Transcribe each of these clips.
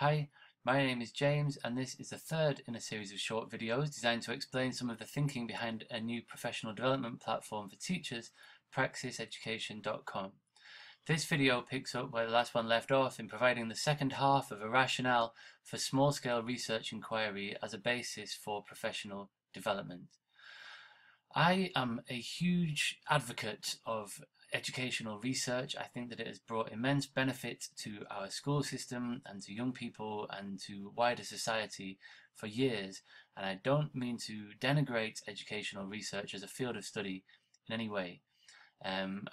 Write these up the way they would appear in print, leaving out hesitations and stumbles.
Hi, my name is James and this is the third in a series of short videos designed to explain some of the thinking behind a new professional development platform for teachers, praxiseducation.com. This video picks up where the last one left off in providing the second half of a rationale for small-scale research inquiry as a basis for professional development. I am a huge advocate of educational research. I think that it has brought immense benefit to our school system and to young people and to wider society for years, and I don't mean to denigrate educational research as a field of study in any way.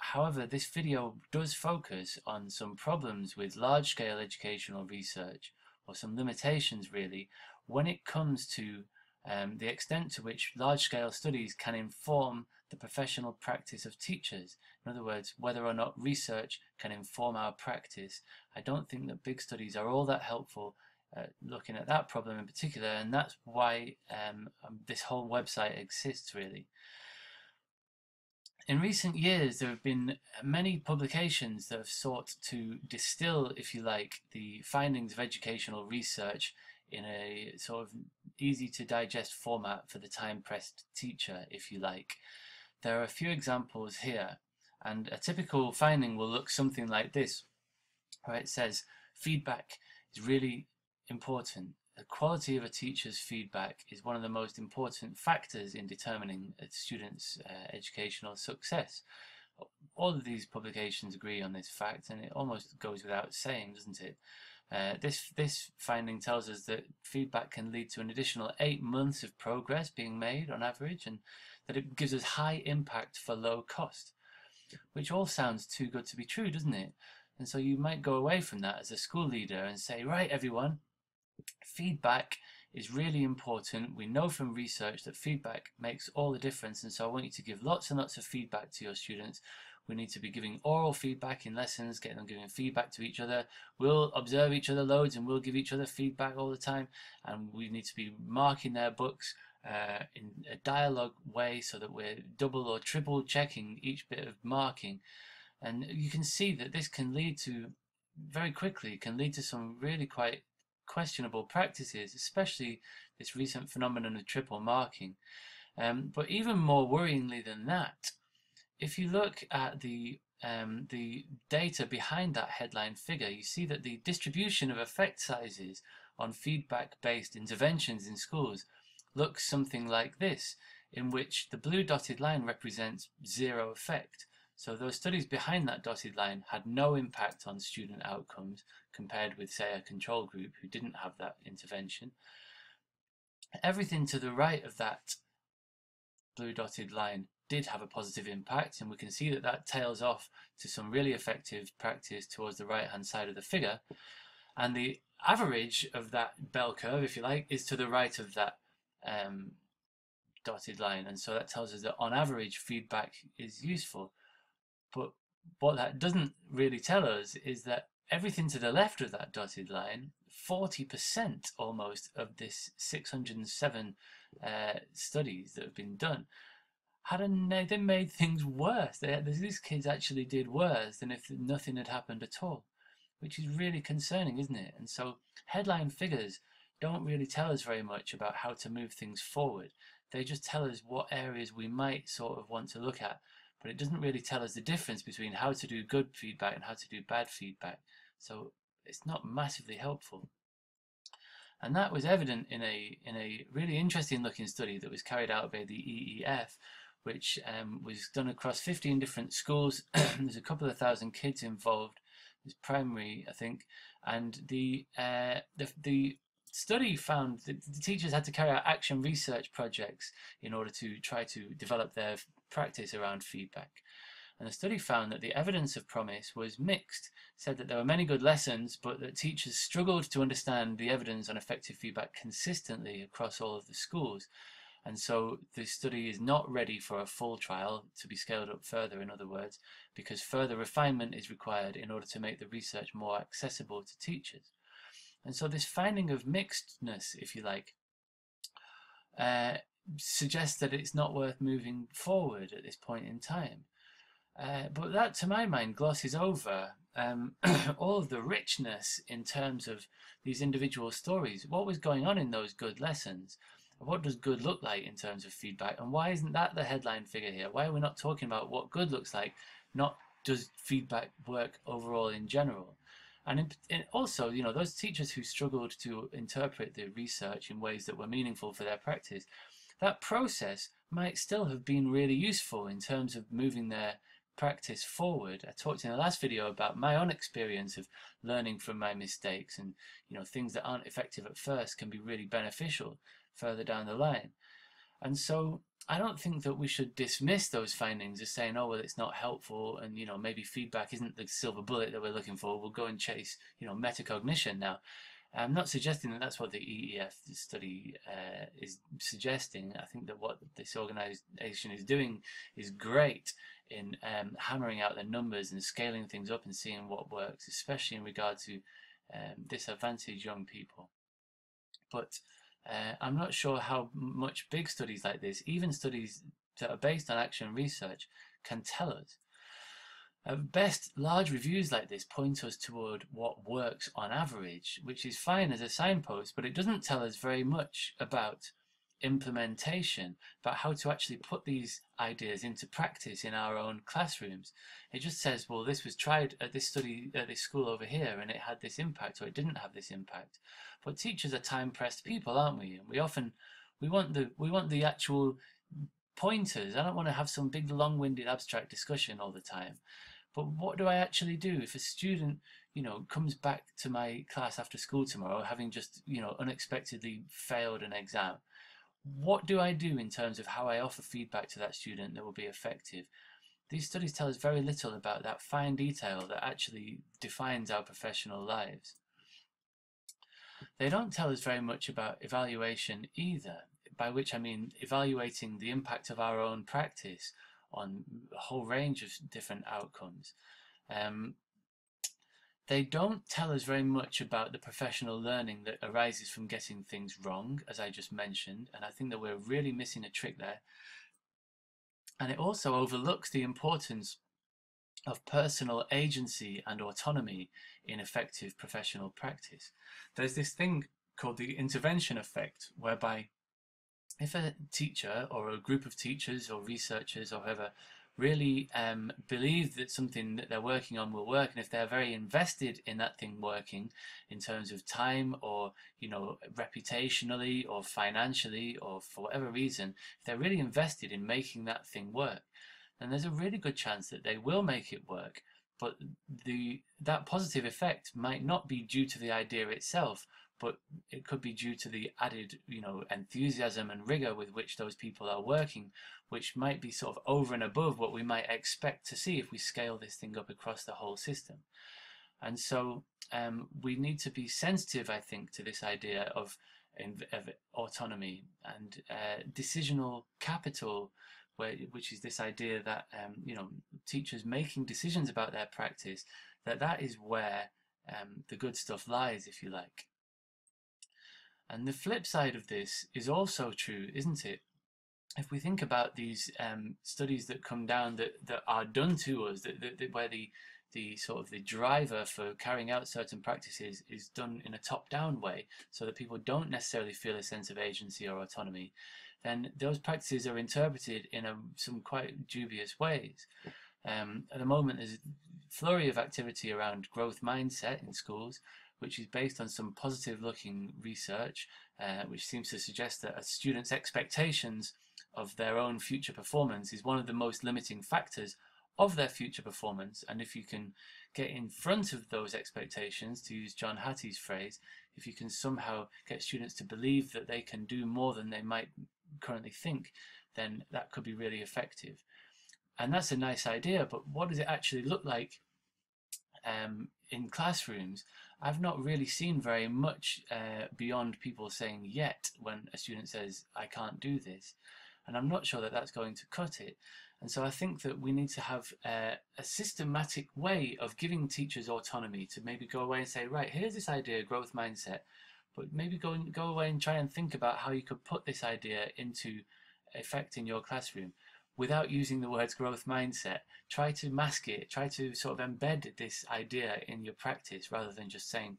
However, this video does focus on some problems with large-scale educational research, or some limitations really, when it comes to the extent to which large-scale studies can inform the professional practice of teachers. In other words, whether or not research can inform our practice. I don't think that big studies are all that helpful looking at that problem in particular, and that's why this whole website exists really. In recent years, there have been many publications that have sought to distill, if you like, the findings of educational research in a sort of easy to digest format for the time-pressed teacher, if you like. There are a few examples here, and a typical finding will look something like this, where it says feedback is really important. The quality of a teacher's feedback is one of the most important factors in determining a student's educational success. All of these publications agree on this fact, and it almost goes without saying, doesn't it? This finding tells us that feedback can lead to an additional 8 months of progress being made on average, and that it gives us high impact for low cost, which all sounds too good to be true, doesn't it? And so you might go away from that as a school leader and say, right everyone, feedback is really important. We know from research that feedback makes all the difference, and so I want you to give lots and lots of feedback to your students. We need to be giving oral feedback in lessons, getting them giving feedback to each other. We'll observe each other loads and we'll give each other feedback all the time, and we need to be marking their books in a dialogue way so that we're double or triple checking each bit of marking. And you can see that this can lead to, very quickly, can lead to some really quite questionable practices, especially this recent phenomenon of triple marking. But even more worryingly than that, if you look at the data behind that headline figure, you see that the distribution of effect sizes on feedback-based interventions in schools looks something like this, in which the blue dotted line represents zero effect. So those studies behind that dotted line had no impact on student outcomes compared with, say, a control group who didn't have that intervention. Everything to the right of that blue dotted line did have a positive impact, and we can see that that tails off to some really effective practice towards the right hand side of the figure, and the average of that bell curve, if you like, is to the right of that dotted line, and so that tells us that on average feedback is useful. But what that doesn't really tell us is that everything to the left of that dotted line, 40% almost of this 607 studies that have been done, they made things worse. These kids actually did worse than if nothing had happened at all, which is really concerning, isn't it? And so headline figures don't really tell us very much about how to move things forward. They just tell us what areas we might sort of want to look at, but it doesn't really tell us the difference between how to do good feedback and how to do bad feedback. So it's not massively helpful. And that was evident in a really interesting looking study that was carried out by the EEF, which was done across 15 different schools. There's a couple of thousand kids involved. It's primary, I think, and the study found that the teachers had to carry out action research projects in order to try to develop their practice around feedback. And the study found that the evidence of promise was mixed. It said that there were many good lessons, but that teachers struggled to understand the evidence on effective feedback consistently across all of the schools. And so the study is not ready for a full trial, to be scaled up further, in other words, because further refinement is required in order to make the research more accessible to teachers. And so this finding of mixedness, if you like, suggests that it's not worth moving forward at this point in time. But that, to my mind, glosses over all of the richness in terms of these individual stories. What was going on in those good lessons? What does good look like in terms of feedback? And why isn't that the headline figure here? Why are we not talking about what good looks like, not does feedback work overall in general? And also, you know, those teachers who struggled to interpret the research in ways that were meaningful for their practice, that process might still have been really useful in terms of moving their practice forward. I talked in the last video about my own experience of learning from my mistakes, and you know, things that aren't effective at first can be really beneficial further down the line. And so I don't think that we should dismiss those findings as saying, oh, well, it's not helpful, and you know, maybe feedback isn't the silver bullet that we're looking for. We'll go and chase, you know, metacognition now. I'm not suggesting that that's what the EEF study is suggesting. I think that what this organization is doing is great in hammering out the numbers and scaling things up and seeing what works, especially in regard to disadvantaged young people. But I'm not sure how much big studies like this, even studies that are based on action research, can tell us. At best, large reviews like this point us toward what works on average, which is fine as a signpost, but it doesn't tell us very much about implementation, about how to actually put these ideas into practice in our own classrooms. It just says, well, this was tried at this study at this school over here and it had this impact, or it didn't have this impact. But teachers are time-pressed people, aren't we? And we want the actual pointers. I don't want to have some big long-winded abstract discussion all the time. But what do I actually do if a student, you know, comes back to my class after school tomorrow having just, you know, unexpectedly failed an exam? What do I do in terms of how I offer feedback to that student that will be effective? These studies tell us very little about that fine detail that actually defines our professional lives. They don't tell us very much about evaluation either, by which I mean evaluating the impact of our own practice on a whole range of different outcomes. They don't tell us very much about the professional learning that arises from getting things wrong, as I just mentioned, and I think that we're really missing a trick there. And it also overlooks the importance of personal agency and autonomy in effective professional practice. There's this thing called the intervention effect, whereby if a teacher or a group of teachers or researchers or whoever really believe that something that they're working on will work, and if they're very invested in that thing working in terms of time or, you know, reputationally or financially or for whatever reason, if they're really invested in making that thing work, then there's a really good chance that they will make it work. But that positive effect might not be due to the idea itself, but it could be due to the added, you know, enthusiasm and rigor with which those people are working, which might be sort of over and above what we might expect to see if we scale this thing up across the whole system. And so we need to be sensitive, I think, to this idea of autonomy and decisional capital, which is this idea that you know, teachers making decisions about their practice, that is where the good stuff lies, if you like. And the flip side of this is also true, isn't it? If we think about these studies that come down that are done to us, where the sort of the driver for carrying out certain practices is done in a top-down way, so that people don't necessarily feel a sense of agency or autonomy, then those practices are interpreted in some quite dubious ways. At the moment, there's a flurry of activity around growth mindset in schools, which is based on some positive-looking research, which seems to suggest that a student's expectations of their own future performance is one of the most limiting factors of their future performance. And if you can get in front of those expectations, to use John Hattie's phrase, if you can somehow get students to believe that they can do more than they might currently think, then that could be really effective. And that's a nice idea, but what does it actually look like in classrooms? I've not really seen very much beyond people saying yet when a student says, I can't do this. And I'm not sure that that's going to cut it. And so I think that we need to have a systematic way of giving teachers autonomy to maybe go away and say, right, here's this idea, growth mindset, but maybe go away and try and think about how you could put this idea into effect in your classroom. without using the words growth mindset. Try to mask it, try to sort of embed this idea in your practice rather than just saying,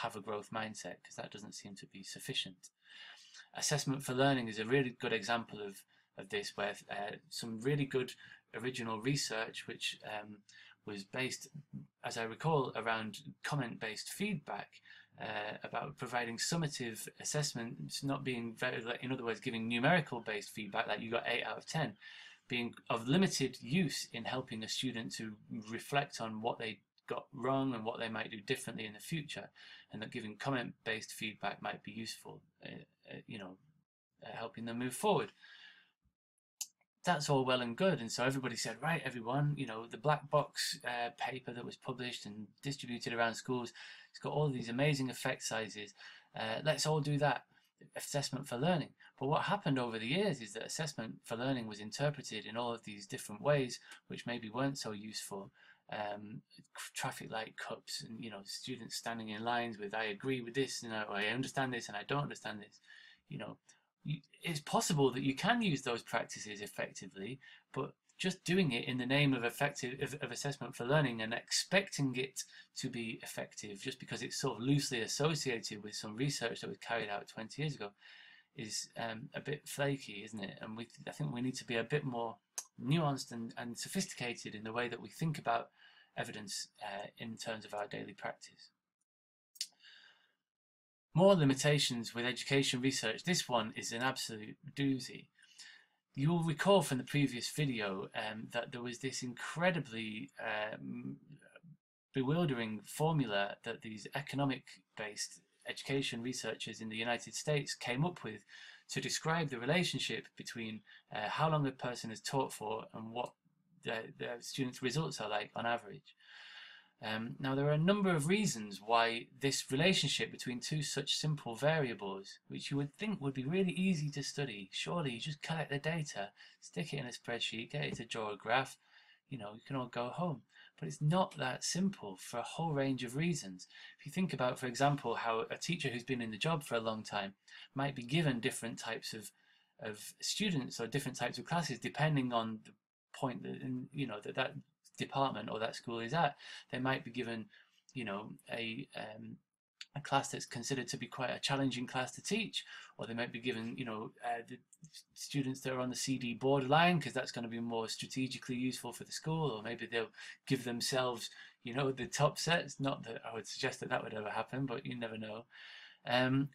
have a growth mindset, because that doesn't seem to be sufficient. Assessment for learning is a really good example of this, where some really good original research, which was based, as I recall, around comment-based feedback, about providing summative assessments, not being very, in other words, giving numerical-based feedback, like you got 8 out of 10, being of limited use in helping a student to reflect on what they got wrong and what they might do differently in the future, and that giving comment-based feedback might be useful, helping them move forward. That's all well and good, and so everybody said, right, everyone, the black box paper that was published and distributed around schools, it's got all these amazing effect sizes, let's all do that, assessment for learning. But what happened over the years is that assessment for learning was interpreted in all of these different ways, which maybe weren't so useful. Traffic light cups, and students standing in lines with, I agree with this, and I understand this, and I don't understand this. It's possible that you can use those practices effectively, but just doing it in the name of assessment for learning and expecting it to be effective just because it's sort of loosely associated with some research that was carried out 20 years ago is a bit flaky, isn't it? And I think we need to be a bit more nuanced and sophisticated in the way that we think about evidence in terms of our daily practice. More limitations with education research. This one is an absolute doozy. You'll recall from the previous video that there was this incredibly bewildering formula that these economic-based education researchers in the United States came up with to describe the relationship between how long a person is taught for and what their students' results are like on average. Now, there are a number of reasons why this relationship between two such simple variables, which you would think would be really easy to study, surely you just collect the data, stick it in a spreadsheet, get it to draw a graph, you can all go home. But it's not that simple for a whole range of reasons. If you think about, for example, how a teacher who's been in the job for a long time might be given different types of students or different types of classes depending on the point that that department or that school is at. They might be given a class that's considered to be quite a challenging class to teach, or they might be given the students that are on the CD borderline because that's going to be more strategically useful for the school, or maybe they'll give themselves the top sets. Not that I would suggest that would ever happen, but you never know.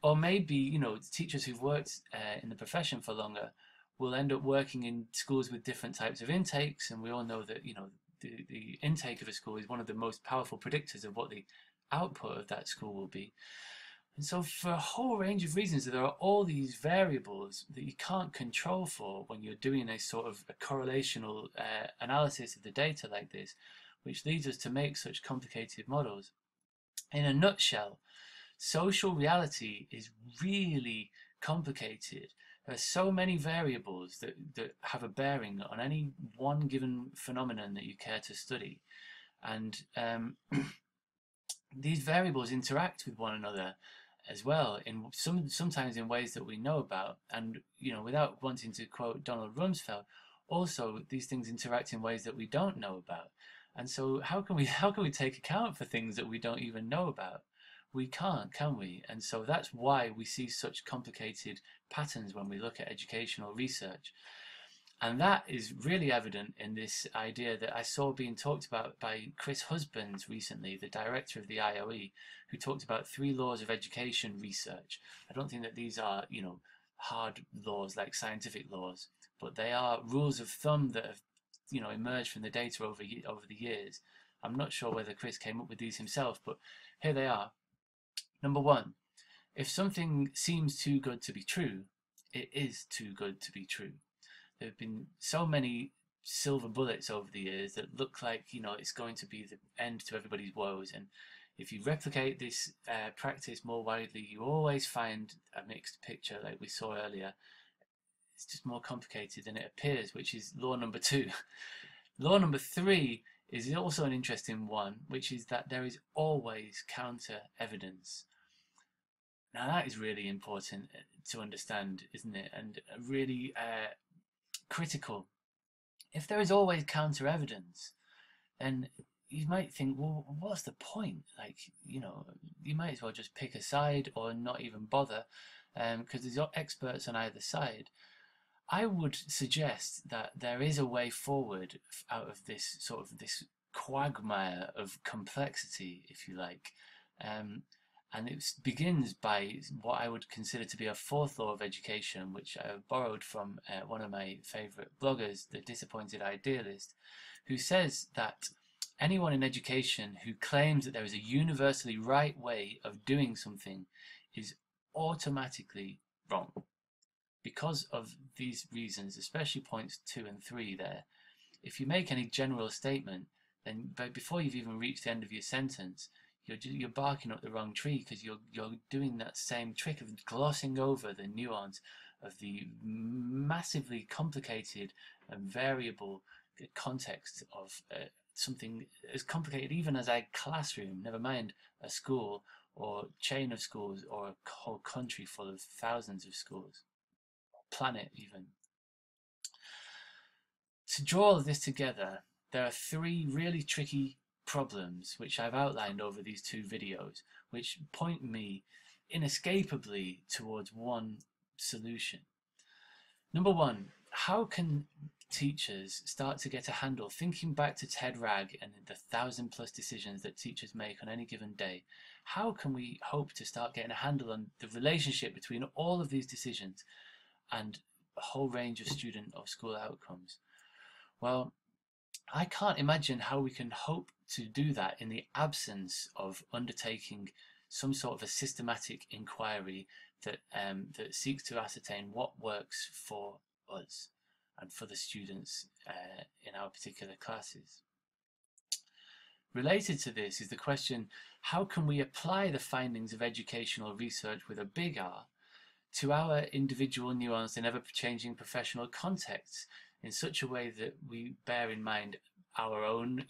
Or maybe teachers who've worked in the profession for longer will end up working in schools with different types of intakes, and we all know that the intake of a school is one of the most powerful predictors of what the output of that school will be. And so for a whole range of reasons, there are all these variables that you can't control for when you're doing a sort of a correlational analysis of the data like this, which leads us to make such complicated models. In a nutshell, social reality is really complicated. There are so many variables that have a bearing on any one given phenomenon that you care to study. And these variables interact with one another as well, sometimes in ways that we know about. And without wanting to quote Donald Rumsfeld, also these things interact in ways that we don't know about. And so how can we take account for things that we don't even know about? We can't, can we? And so that's why we see such complicated patterns when we look at educational research. And that is really evident in this idea that I saw being talked about by Chris Husbands recently, the director of the IOE, who talked about 3 laws of education research. I don't think that these are, hard laws like scientific laws, but they are rules of thumb that have, emerged from the data over the years. I'm not sure whether Chris came up with these himself, but here they are. Number 1, if something seems too good to be true, it is too good to be true. There have been so many silver bullets over the years that look like, it's going to be the end to everybody's woes. And if you replicate this practice more widely, you always find a mixed picture like we saw earlier. It's just more complicated than it appears, which is law number 2. Law number 3 is also an interesting one, which is that there is always counter evidence. Now that is really important to understand, isn't it? And really critical If there is always counter evidence, then you might think, well, what's the point? Like, you might as well just pick a side or not even bother, because there's experts on either side. I would suggest that there is a way forward out of this sort of this quagmire of complexity, if you like. Um, and it begins by what I would consider to be a fourth law of education, which I borrowed from one of my favourite bloggers, The Disappointed Idealist, who says that anyone in education who claims that there is a universally right way of doing something is automatically wrong. Because of these reasons, especially points 2 and 3 there, if you make any general statement, then before you've even reached the end of your sentence, you're barking up the wrong tree, because you're doing that same trick of glossing over the nuance of the massively complicated and variable context of something as complicated even as a classroom, never mind a school or chain of schools or a whole country full of thousands of schools, planet even. To draw all of this together, there are 3 really tricky problems which I've outlined over these 2 videos, which point me inescapably towards one solution. Number 1, how can teachers start to get a handle, thinking back to Ted Ragg and the 1,000+ decisions that teachers make on any given day, how can we hope to start getting a handle on the relationship between all of these decisions and a whole range of student or school outcomes? Well, I can't imagine how we can hope to do that in the absence of undertaking some sort of a systematic inquiry that seeks to ascertain what works for us and for the students in our particular classes. Related to this is the question, how can we apply the findings of educational research with a big R to our individual nuanced and ever-changing professional contexts in such a way that we bear in mind our own,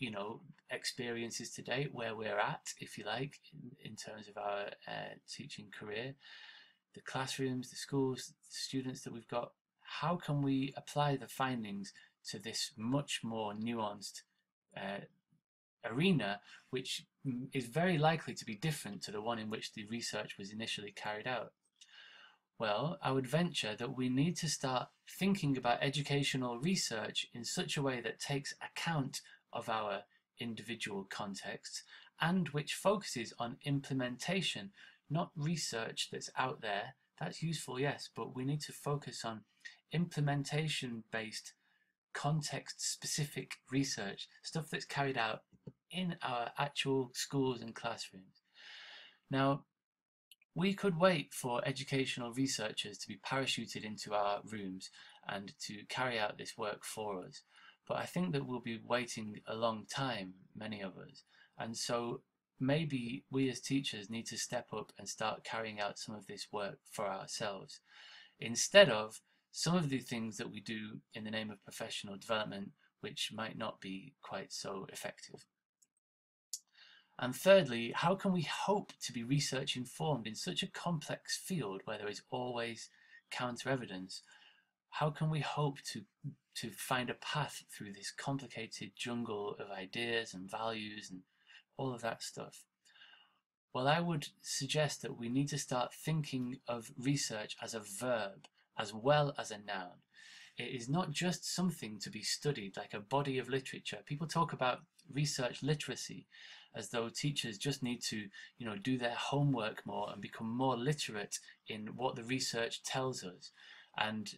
experiences to date, where we're at, if you like, in terms of our teaching career, the classrooms, the schools, the students that we've got. How can we apply the findings to this much more nuanced arena, which is very likely to be different to the one in which the research was initially carried out? Well, I would venture that we need to start thinking about educational research in such a way that takes account of our individual contexts and which focuses on implementation, not research that's out there. That's useful, yes, but we need to focus on implementation-based, context-specific research, stuff that's carried out in our actual schools and classrooms. Now, we could wait for educational researchers to be parachuted into our rooms and to carry out this work for us, but I think that we'll be waiting a long time, many of us, and so maybe we as teachers need to step up and start carrying out some of this work for ourselves, instead of some of the things that we do in the name of professional development, which might not be quite so effective. And thirdly, how can we hope to be research informed in such a complex field where there is always counter evidence? How can we hope to find a path through this complicated jungle of ideas and values and all of that stuff? Well, I would suggest that we need to start thinking of research as a verb as well as a noun. It is not just something to be studied like a body of literature. People talk about research literacy as though teachers just need to, do their homework more and become more literate in what the research tells us. And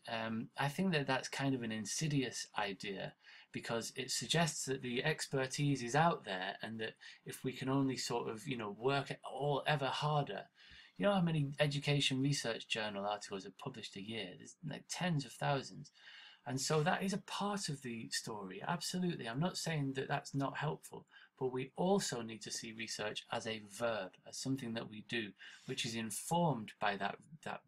I think that that's kind of an insidious idea, because it suggests that the expertise is out there and that if we can only sort of, work all ever harder. You know how many education research journal articles are published a year? There's like tens of thousands. And so that is a part of the story, absolutely. I'm not saying that that's not helpful, but we also need to see research as a verb, as something that we do, which is informed by that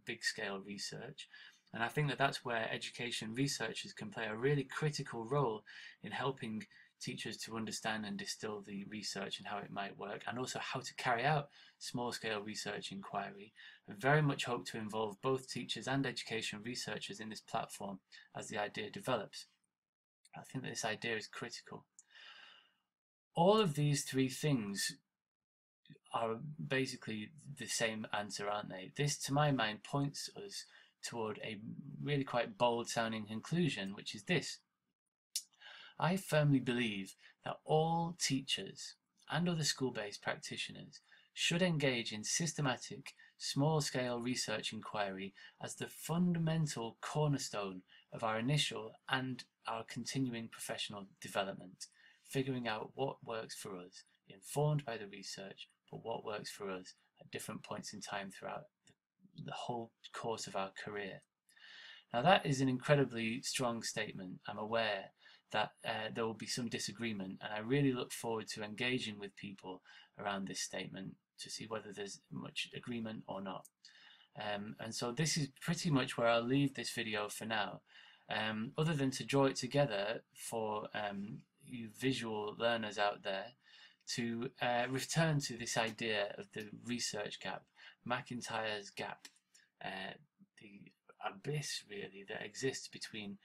big scale research. And I think that that's where education researchers can play a really critical role in helping teachers to understand and distill the research and how it might work, and also how to carry out small-scale research inquiry. I very much hope to involve both teachers and education researchers in this platform as the idea develops. I think that this idea is critical. All of these three things are basically the same answer, aren't they? This, to my mind, points us toward a really quite bold sounding conclusion, which is this. I firmly believe that all teachers and other school-based practitioners should engage in systematic, small-scale research inquiry as the fundamental cornerstone of our initial and our continuing professional development, figuring out what works for us, informed by the research, but what works for us at different points in time throughout the whole course of our career. Now, that is an incredibly strong statement. I'm aware that there will be some disagreement, and I really look forward to engaging with people around this statement to see whether there's much agreement or not. And so this is pretty much where I'll leave this video for now, other than to draw it together for you visual learners out there to return to this idea of the research gap, McIntyre's gap, the abyss really that exists between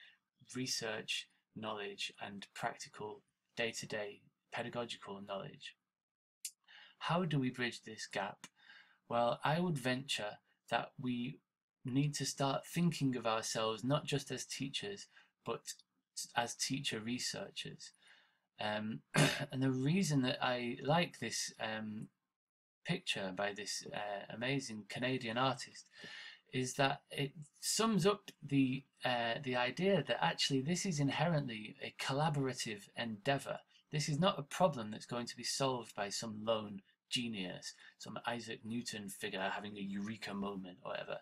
research knowledge and practical day-to-day pedagogical knowledge. How do we bridge this gap? Well, I would venture that we need to start thinking of ourselves not just as teachers, but as teacher researchers. And the reason that I like this picture by this amazing Canadian artist is that it sums up the idea that actually this is inherently a collaborative endeavor. This is not a problem that's going to be solved by some lone genius, some Isaac Newton figure having a eureka moment or whatever.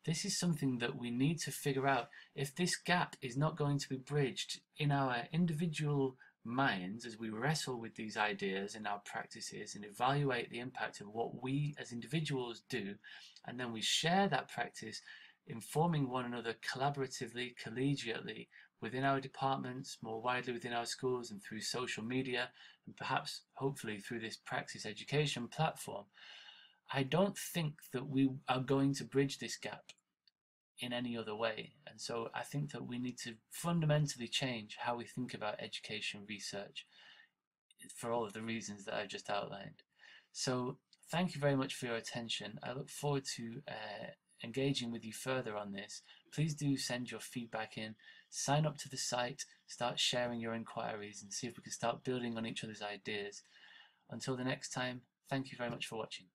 This is something that we need to figure out. If this gap is not going to be bridged in our individual minds as we wrestle with these ideas in our practices and evaluate the impact of what we as individuals do, and then we share that practice, informing one another collaboratively, collegiately, within our departments, more widely within our schools and through social media, and perhaps hopefully through this Praxis education platform, I don't think that we are going to bridge this gap in any other way. And so I think that we need to fundamentally change how we think about education research for all of the reasons that I've just outlined. So thank you very much for your attention. I look forward to engaging with you further on this. Please do send your feedback in, sign up to the site, start sharing your inquiries, and see if we can start building on each other's ideas. Until the next time, thank you very much for watching.